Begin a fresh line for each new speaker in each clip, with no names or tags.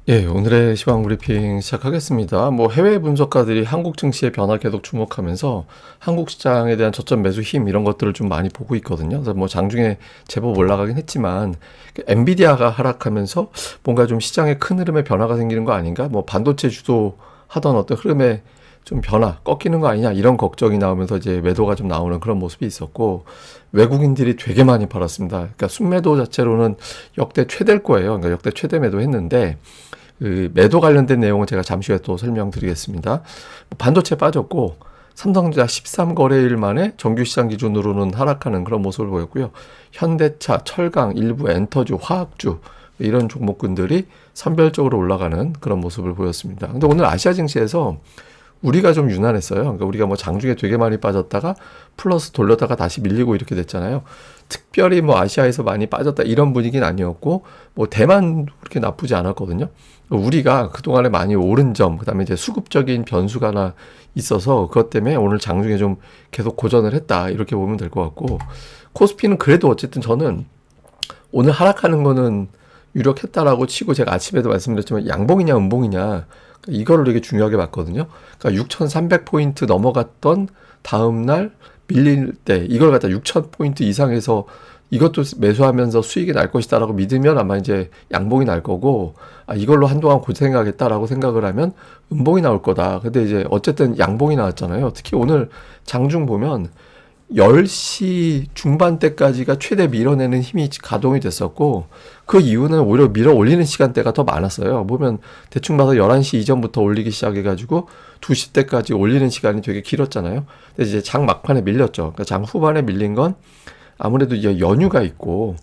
예, 오늘의 시황 브리핑 시작하겠습니다. 해외 분석가들이 한국 증시의 변화 계속 주목하면서 한국 시장에 대한 저점 매수 힘 이런 것들을 좀 많이 보고 있거든요. 그래서 장중에 제법 올라가긴 했지만 엔비디아가 하락하면서 뭔가 좀 시장에 큰 흐름의 변화가 생기는 거 아닌가? 반도체 주도하던 어떤 흐름의 좀 변화, 꺾이는 거 아니냐 이런 걱정이 나오면서 이제 매도가 좀 나오는 그런 모습이 있었고 외국인들이 되게 많이 팔았습니다. 그러니까 순매도 자체로는 역대 최대일 거예요. 그러니까 역대 최대 매도했는데 그 매도 관련된 내용은 제가 잠시 후에 또 설명드리겠습니다. 반도체 빠졌고 삼성전자 13거래일 만에 정규 시장 기준으로는 하락하는 그런 모습을 보였고요. 현대차, 철강, 일부 엔터주, 화학주 이런 종목군들이 선별적으로 올라가는 그런 모습을 보였습니다. 근데 오늘 아시아 증시에서 우리가 좀 유난했어요. 그러니까 우리가 장중에 되게 많이 빠졌다가 플러스 돌렸다가 다시 밀리고 이렇게 됐잖아요. 특별히 아시아에서 많이 빠졌다 이런 분위기는 아니었고 대만 그렇게 나쁘지 않았거든요. 우리가 그동안에 많이 오른 점, 그다음에 이제 수급적인 변수가 하나 있어서 그것 때문에 오늘 장중에 좀 계속 고전을 했다 이렇게 보면 될 것 같고 코스피는 그래도 어쨌든 저는 오늘 하락하는 거는 유력했다라고 치고 제가 아침에도 말씀드렸지만 양봉이냐 음봉이냐 이거를 되게 중요하게 봤거든요. 그러니까 6,300포인트 넘어갔던 다음날 밀릴 때 이걸 갖다 6,000포인트 이상에서 이것도 매수하면서 수익이 날 것이다라고 믿으면 아마 이제 양봉이 날 거고 이걸로 한동안 고생하겠다라고 생각을 하면 음봉이 나올 거다. 근데 이제 어쨌든 양봉이 나왔잖아요. 특히 오늘 장중 보면 10시 중반대까지가 최대 밀어내는 힘이 가동이 됐었고 그 이유는 오히려 밀어 올리는 시간대가 더 많았어요. 보면 대충 봐서 11시 이전부터 올리기 시작해가지고 2시 때까지 올리는 시간이 되게 길었잖아요. 근데 이제 장 막판에 밀렸죠. 그러니까 장 후반에 밀린 건 아무래도 이제 연휴가 있고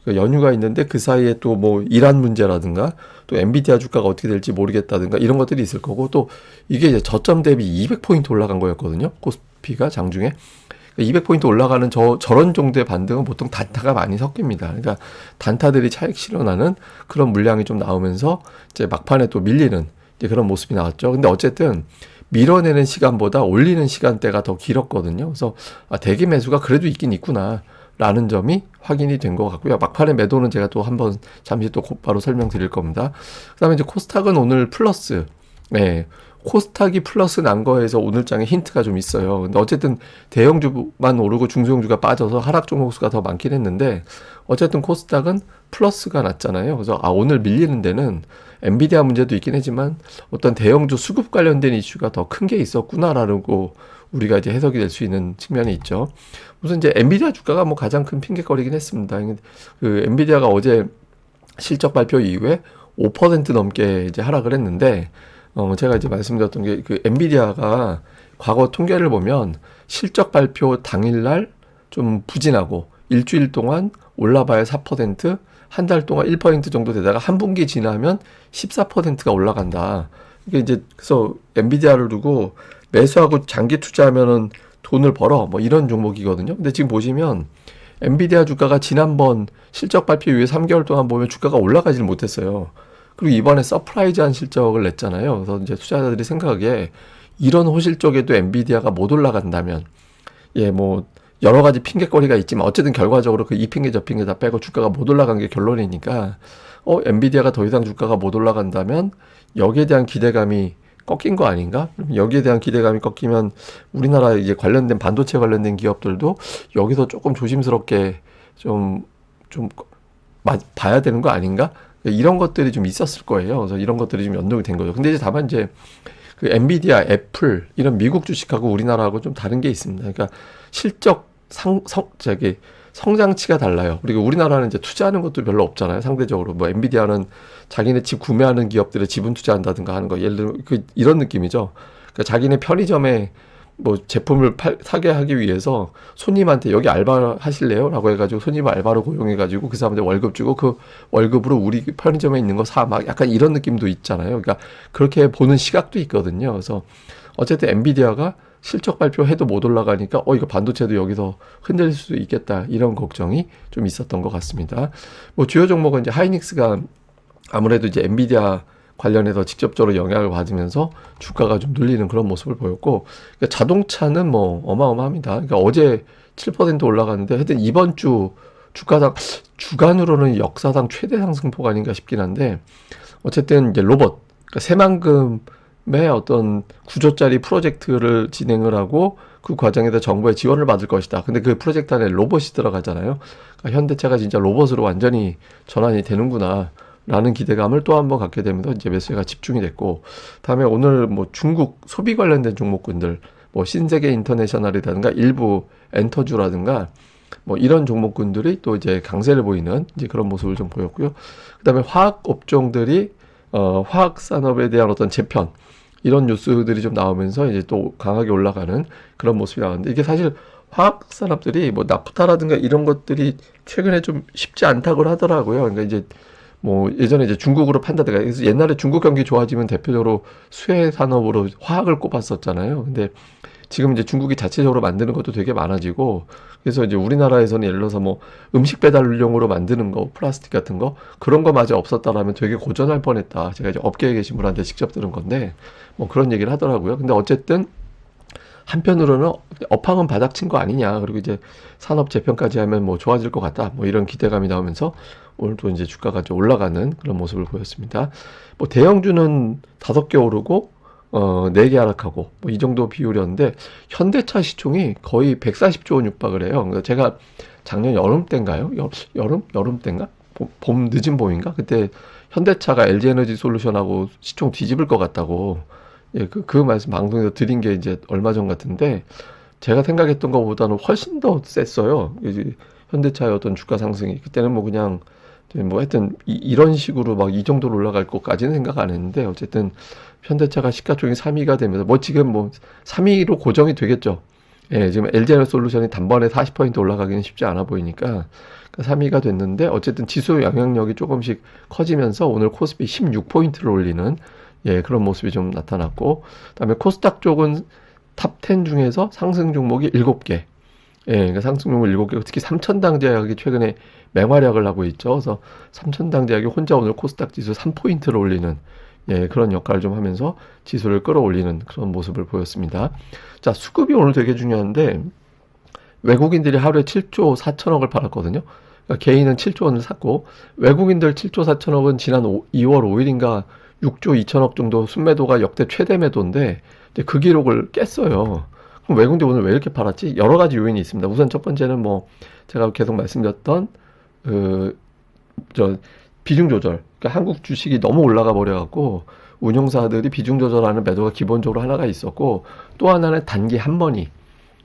연휴가 있는데 그 사이에 또 이란 문제라든가 또 엔비디아 주가가 어떻게 될지 모르겠다든가 이런 것들이 있을 거고 또 이게 이제 저점 대비 200포인트 올라간 거였거든요. 코스피가 장중에. 200포인트 올라가는 저런 정도의 반등은 보통 단타가 많이 섞입니다. 그러니까 단타들이 차익 실현하는 그런 물량이 좀 나오면서 이제 막판에 또 밀리는 이제 그런 모습이 나왔죠. 근데 어쨌든 밀어내는 시간보다 올리는 시간대가 더 길었거든요. 그래서 대기 매수가 그래도 있긴 있구나. 라는 점이 확인이 된 것 같고요. 막판에 매도는 제가 또 한번 잠시 또 곧바로 설명드릴 겁니다. 그 다음에 이제 코스닥은 오늘 플러스, 네. 코스닥이 플러스 난 거에서 오늘 장에 힌트가 좀 있어요. 근데 어쨌든 대형주만 오르고 중소형주가 빠져서 하락 종목 수가 더 많긴 했는데 어쨌든 코스닥은 플러스가 났잖아요. 그래서 오늘 밀리는 데는 엔비디아 문제도 있긴 하지만 어떤 대형주 수급 관련된 이슈가 더 큰 게 있었구나라고 우리가 이제 해석이 될 수 있는 측면이 있죠. 우선 이제 엔비디아 주가가 가장 큰 핑계거리긴 했습니다. 그 엔비디아가 어제 실적 발표 이후에 5% 넘게 이제 하락을 했는데 제가 이제 말씀드렸던 게 그 엔비디아가 과거 통계를 보면 실적 발표 당일날 좀 부진하고 일주일 동안 올라봐야 4%, 한 달 동안 1% 정도 되다가 한 분기 지나면 14%가 올라간다. 이게 이제 그래서 엔비디아를 두고 매수하고 장기 투자하면은 돈을 벌어 이런 종목이거든요. 근데 지금 보시면 엔비디아 주가가 지난번 실적 발표 이후에 3개월 동안 보면 주가가 올라가지를 못했어요. 그리고 이번에 서프라이즈한 실적을 냈잖아요. 그래서 이제 투자자들이 생각하기에 이런 호실적에도 엔비디아가 못 올라간다면 여러 가지 핑계거리가 있지만 어쨌든 결과적으로 그 이 핑계 저 핑계 다 빼고 주가가 못 올라간 게 결론이니까 엔비디아가 더 이상 주가가 못 올라간다면 여기에 대한 기대감이 꺾인 거 아닌가? 여기에 대한 기대감이 꺾이면 우리나라 이제 관련된 반도체 관련된 기업들도 여기서 조금 조심스럽게 좀 봐야 되는 거 아닌가? 이런 것들이 좀 있었을 거예요. 그래서 이런 것들이 좀 연동이 된 거죠. 근데 이제 다만 이제 그 엔비디아, 애플 이런 미국 주식하고 우리나라하고 좀 다른 게 있습니다. 그러니까 실적 성장치가 달라요. 그리고 우리나라는 이제 투자하는 것도 별로 없잖아요. 상대적으로 엔비디아는 자기네 집 구매하는 기업들에 지분 투자한다든가 하는 거 예를 들어 이런 느낌이죠. 그러니까 자기네 편의점에 제품을 사게 하기 위해서 손님한테 여기 알바 하실래요? 라고 해가지고 손님 알바로 고용해가지고 그 사람한테 월급 주고 그 월급으로 우리 편의점에 있는 거 사 약간 이런 느낌도 있잖아요. 그러니까 그렇게 보는 시각도 있거든요. 그래서 어쨌든 엔비디아가 실적 발표해도 못 올라가니까 이거 반도체도 여기서 흔들릴 수도 있겠다 이런 걱정이 좀 있었던 것 같습니다. 주요 종목은 이제 하이닉스가 아무래도 이제 엔비디아 관련해서 직접적으로 영향을 받으면서 주가가 좀 눌리는 그런 모습을 보였고 자동차는 어마어마합니다. 그러니까 어제 7% 올라갔는데 하여튼 이번 주 주가상 주간으로는 역사상 최대 상승폭 아닌가 싶긴 한데 어쨌든 이제 로봇 그러니까 새만금의 어떤 구조짜리 프로젝트를 진행을 하고 그 과정에서 정부의 지원을 받을 것이다. 근데 그 프로젝트 안에 로봇이 들어가잖아요. 그러니까 현대차가 진짜 로봇으로 완전히 전환이 되는구나. 라는 기대감을 또 한 번 갖게 되면서 이제 매수가 집중이 됐고, 다음에 오늘 뭐 중국 소비 관련된 종목군들, 뭐 신세계 인터내셔널이라든가 일부 엔터주라든가 뭐 이런 종목군들이 또 이제 강세를 보이는 이제 그런 모습을 좀 보였고요. 그다음에 화학 업종들이 화학 산업에 대한 어떤 재편 이런 뉴스들이 좀 나오면서 이제 또 강하게 올라가는 그런 모습이 나왔는데 이게 사실 화학 산업들이 뭐 나프타라든가 이런 것들이 최근에 좀 쉽지 않다고 하더라고요. 그러니까 이제 뭐 예전에 이제 중국으로 판다든가 그래서 옛날에 중국 경기 좋아지면 대표적으로 수혜 산업으로 화학을 꼽았었잖아요. 근데 지금 이제 중국이 자체적으로 만드는 것도 되게 많아지고 그래서 이제 우리나라에서는 예를 들어서 뭐 음식 배달용으로 만드는 거 플라스틱 같은 거 그런 거마저 없었다라면 되게 고전할 뻔했다. 제가 이제 업계에 계신 분한테 직접 들은 건데 뭐 그런 얘기를 하더라고요. 근데 어쨌든 한편으로는 업황은 바닥친 거 아니냐. 그리고 이제 산업 재편까지 하면 뭐 좋아질 것 같다. 뭐 이런 기대감이 나오면서 오늘도 이제 주가가 좀 올라가는 그런 모습을 보였습니다. 뭐 대형주는 5개 오르고 4개 하락하고 뭐 이 정도 비율이었는데 현대차 시총이 거의 140조 원 육박을 해요. 그러니까 제가 작년 여름 때인가요? 여름 때인가? 봄 늦은 봄인가? 그때 현대차가 LG에너지 솔루션하고 시총 뒤집을 것 같다고 예, 그 말씀 방송에서 드린 게 이제 얼마 전 같은데, 제가 생각했던 것보다는 훨씬 더 셌어요. 이제 현대차의 어떤 주가 상승이. 그때는 뭐 그냥, 뭐 하여튼, 이런 식으로 막 이 정도로 올라갈 것까지는 생각 안 했는데, 어쨌든, 현대차가 시가총액 3위가 되면서, 뭐 지금 뭐 3위로 고정이 되겠죠. 예, 지금 LG에너지 솔루션이 단번에 40% 올라가기는 쉽지 않아 보이니까, 3위가 됐는데, 어쨌든 지수 영향력이 조금씩 커지면서 오늘 코스피 16포인트를 올리는 예, 그런 모습이 좀 나타났고, 그다음에 코스닥 쪽은 탑 10 중에서 상승 종목이 7개. 예, 그러니까 상승 종목 7개, 특히 삼천당제약이 최근에 맹활약을 하고 있죠. 그래서 삼천당제약이 혼자 오늘 코스닥 지수 3포인트를 올리는 예, 그런 역할을 좀 하면서 지수를 끌어올리는 그런 모습을 보였습니다. 자, 수급이 오늘 되게 중요한데, 외국인들이 하루에 7조 4천억을 팔았거든요. 그러니까 개인은 7조 원을 샀고, 외국인들 7조 4천억은 지난 2월 5일인가 6조 2천억 정도 순매도가 역대 최대 매도인데 이제 그 기록을 깼어요. 그럼 외국인들 오늘 왜 이렇게 팔았지? 여러 가지 요인이 있습니다. 우선 첫 번째는 뭐 제가 계속 말씀드렸던 저 비중 조절. 그러니까 한국 주식이 너무 올라가 버려갖고 운용사들이 비중 조절하는 매도가 기본적으로 하나가 있었고 또 하나는 단기 한 번이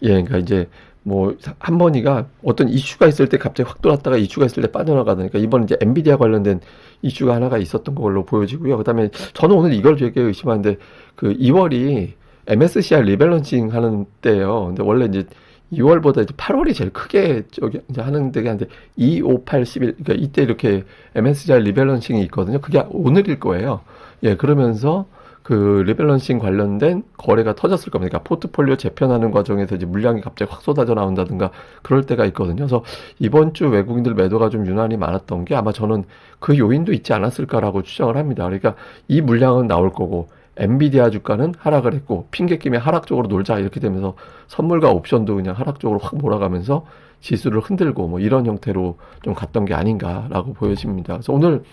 예, 그러니까 이제 뭐 한 번이가 어떤 이슈가 있을 때 갑자기 확 돌았다가 이슈가 있을 때 빠져나가니까 그러니까 이번 이제 엔비디아 관련된 이슈가 하나가 있었던 걸로 보여지고요. 그다음에 저는 오늘 이걸 되게 의심하는데 그 2월이 MSCI 리밸런싱 하는 때예요. 근데 원래 이제 2월보다 이제 8월이 제일 크게 저기 이제 하는 데가 한데 2, 5, 8, 11 그러니까 이때 이렇게 MSCI 리밸런싱이 있거든요. 그게 오늘일 거예요. 예, 그러면서 그 리밸런싱 관련된 거래가 터졌을 겁니다. 그러니까 포트폴리오 재편하는 과정에서 이제 물량이 갑자기 확 쏟아져 나온다든가 그럴 때가 있거든요. 그래서 이번 주 외국인들 매도가 좀 유난히 많았던 게 아마 저는 그 요인도 있지 않았을까라고 추정을 합니다. 그러니까 이 물량은 나올 거고 엔비디아 주가는 하락을 했고 핑계김에 하락 쪽으로 놀자 이렇게 되면서 선물과 옵션도 그냥 하락 쪽으로 확 몰아가면서 지수를 흔들고 뭐 이런 형태로 좀 갔던 게 아닌가라고 보여집니다. 그래서 오늘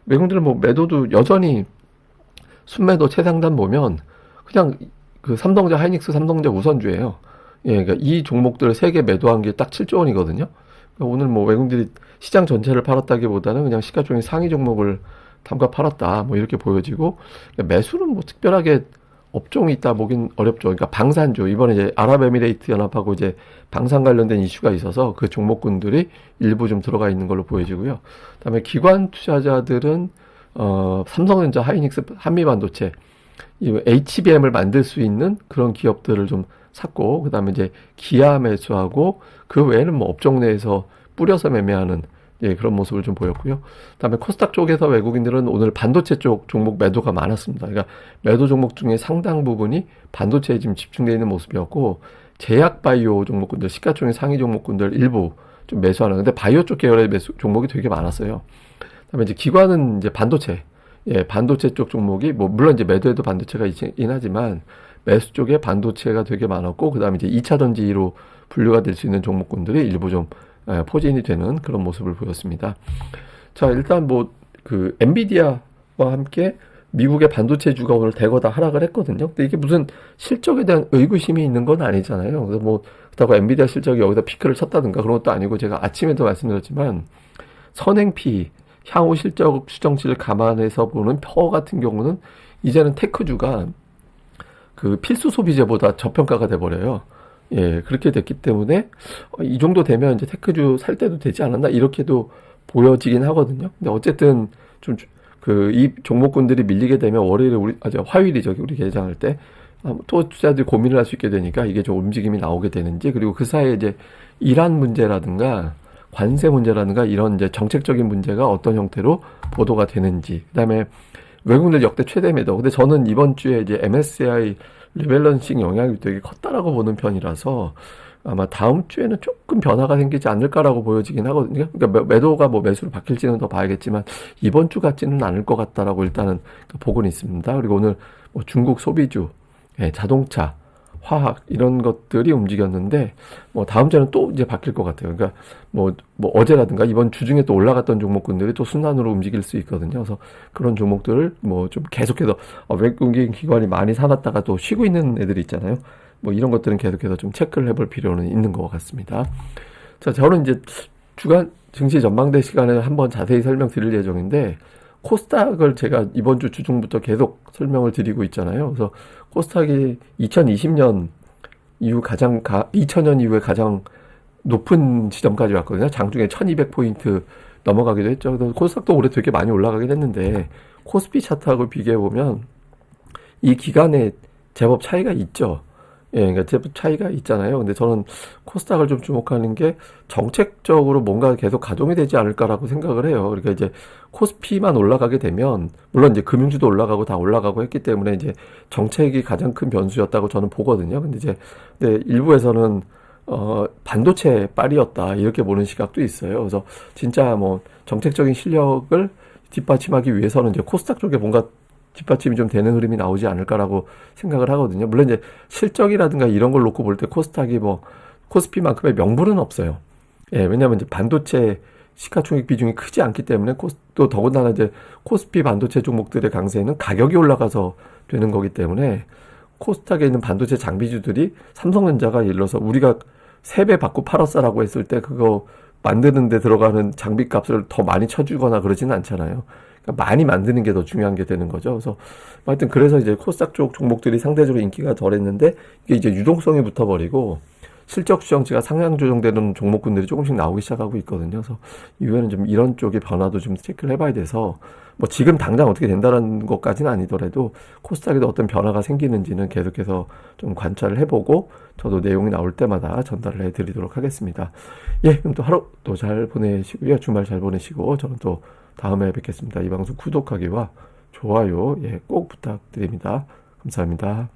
외국인들 뭐 매도도 여전히 순매도 최상단 보면 그냥 그 삼성전자 하이닉스 삼성전자 우선주예요. 예, 그러니까 이 종목들 3개 매도한 게 딱 7조 원이거든요. 그러니까 오늘 뭐 외국인들이 시장 전체를 팔았다기보다는 그냥 시가총액 상위 종목을 담가 팔았다. 뭐 이렇게 보여지고 그러니까 매수는 뭐 특별하게 업종이 있다 보긴 어렵죠. 그러니까 방산주 이번에 이제 아랍에미레이트 연합하고 이제 방산 관련된 이슈가 있어서 그 종목군들이 일부 좀 들어가 있는 걸로 보여지고요. 그다음에 기관 투자자들은 삼성전자, 하이닉스, 한미반도체, 이 HBM을 만들 수 있는 그런 기업들을 좀 샀고, 그 다음에 이제 기아 매수하고, 그 외에는 뭐 업종 내에서 뿌려서 매매하는 예, 그런 모습을 좀 보였고요. 그 다음에 코스닥 쪽에서 외국인들은 오늘 반도체 쪽 종목 매도가 많았습니다. 그러니까 매도 종목 중에 상당 부분이 반도체에 지금 집중되어 있는 모습이었고, 제약 바이오 종목군들, 시가총액 상위 종목군들 일부 좀 매수하는, 근데 바이오 쪽 계열의 매수 종목이 되게 많았어요. 그다음에 이제 기관은 이제 반도체, 예, 반도체 쪽 종목이 뭐 물론 이제 매도에도 반도체가 있긴 하지만 매수 쪽에 반도체가 되게 많았고 그다음에 이제 2차 전지로 분류가 될 수 있는 종목군들이 일부 좀 포진이 되는 그런 모습을 보였습니다. 자, 일단 뭐 그 엔비디아와 함께 미국의 반도체주가 오늘 대거 다 하락을 했거든요. 근데 이게 무슨 실적에 대한 의구심이 있는 건 아니잖아요. 그래서 뭐 그렇다고 엔비디아 실적이 여기다 피크를 쳤다든가 그런 것도 아니고, 제가 아침에도 말씀드렸지만 선행 P, 향후 실적 추정치를 감안해서 보는 퍼 같은 경우는 이제는 테크주가 그 필수 소비재보다 저평가가 돼버려요. 예, 그렇게 됐기 때문에 이 정도 되면 이제 테크주 살 때도 되지 않았나 이렇게도 보여지긴 하거든요. 근데 어쨌든 좀 그 이 종목군들이 밀리게 되면 월요일에 화요일이죠. 우리 개장할 때 또 투자자들이 고민을 할 수 있게 되니까 이게 좀 움직임이 나오게 되는지, 그리고 그 사이에 이제 이란 문제라든가 관세 문제라든가 이런 이제 정책적인 문제가 어떤 형태로 보도가 되는지, 그다음에 외국인들 역대 최대 매도. 근데 저는 이번 주에 이제 MSCI 리밸런싱 영향이 되게 컸다라고 보는 편이라서 아마 다음 주에는 조금 변화가 생기지 않을까라고 보여지긴 하거든요. 그러니까 매도가 뭐 매수로 바뀔지는 더 봐야겠지만 이번 주 같지는 않을 것 같다라고 일단은 보고는 있습니다. 그리고 오늘 뭐 중국 소비주, 자동차, 화학 이런 것들이 움직였는데 뭐 다음 주에는 또 이제 바뀔 것 같아요. 그러니까 뭐 어제라든가 이번 주 중에 또 올라갔던 종목군들이 또 순환으로 움직일 수 있거든요. 그래서 그런 종목들을 뭐 좀 계속해서 외국인 기관이 많이 사놨다가 또 쉬고 있는 애들이 있잖아요. 뭐 이런 것들은 계속해서 좀 체크를 해볼 필요는 있는 것 같습니다. 자, 저는 이제 주간 증시 전망대 시간에 한번 자세히 설명드릴 예정인데, 코스닥을 제가 이번 주 주중부터 계속 설명을 드리고 있잖아요. 그래서 코스닥이 2020년 이후 2000년 이후에 가장 높은 지점까지 왔거든요. 장중에 1200포인트 넘어가기도 했죠. 그래서 코스닥도 올해 되게 많이 올라가긴 했는데, 코스피 차트하고 비교해보면 이 기간에 제법 차이가 있죠. 예, 그러니까 제법 차이가 있잖아요. 근데 저는 코스닥을 좀 주목하는 게 정책적으로 뭔가 계속 가동이 되지 않을까라고 생각을 해요. 그러니까 이제 코스피만 올라가게 되면, 물론 이제 금융주도 올라가고 다 올라가고 했기 때문에 이제 정책이 가장 큰 변수였다고 저는 보거든요. 근데 일부에서는 반도체 빨이었다 이렇게 보는 시각도 있어요. 그래서 진짜 뭐 정책적인 실력을 뒷받침하기 위해서는 이제 코스닥 쪽에 뭔가 뒷받침이 좀 되는 흐름이 나오지 않을까라고 생각을 하거든요. 물론 이제 실적이라든가 이런 걸 놓고 볼 때 코스닥이 뭐 코스피만큼의 명분은 없어요. 예, 왜냐하면 이제 반도체 시가총액 비중이 크지 않기 때문에 또 더군다나 이제 코스피 반도체 종목들의 강세는 가격이 올라가서 되는 거기 때문에, 코스닥에 있는 반도체 장비주들이 삼성전자가 예를 들어서 우리가 3배 받고 팔았어라고 했을 때 그거 만드는 데 들어가는 장비 값을 더 많이 쳐주거나 그러지는 않잖아요. 그러니까 많이 만드는 게 더 중요한 게 되는 거죠. 그래서 하여튼 그래서 이제 코스닥 쪽 종목들이 상대적으로 인기가 덜했는데, 이게 이제 유동성이 붙어버리고 실적 추정치가 상향 조정되는 종목군들이 조금씩 나오기 시작하고 있거든요. 그래서 이후에는 좀 이런 쪽의 변화도 좀 체크를 해봐야 돼서, 뭐 지금 당장 어떻게 된다는 것까지는 아니더라도 코스닥에도 어떤 변화가 생기는지는 계속해서 좀 관찰을 해보고 저도 내용이 나올 때마다 전달을 해드리도록 하겠습니다. 예, 그럼 또 하루 또 잘 보내시고요. 주말 잘 보내시고 저는 또 다음에 뵙겠습니다. 이 방송 구독하기와 좋아요, 꼭 부탁드립니다. 감사합니다.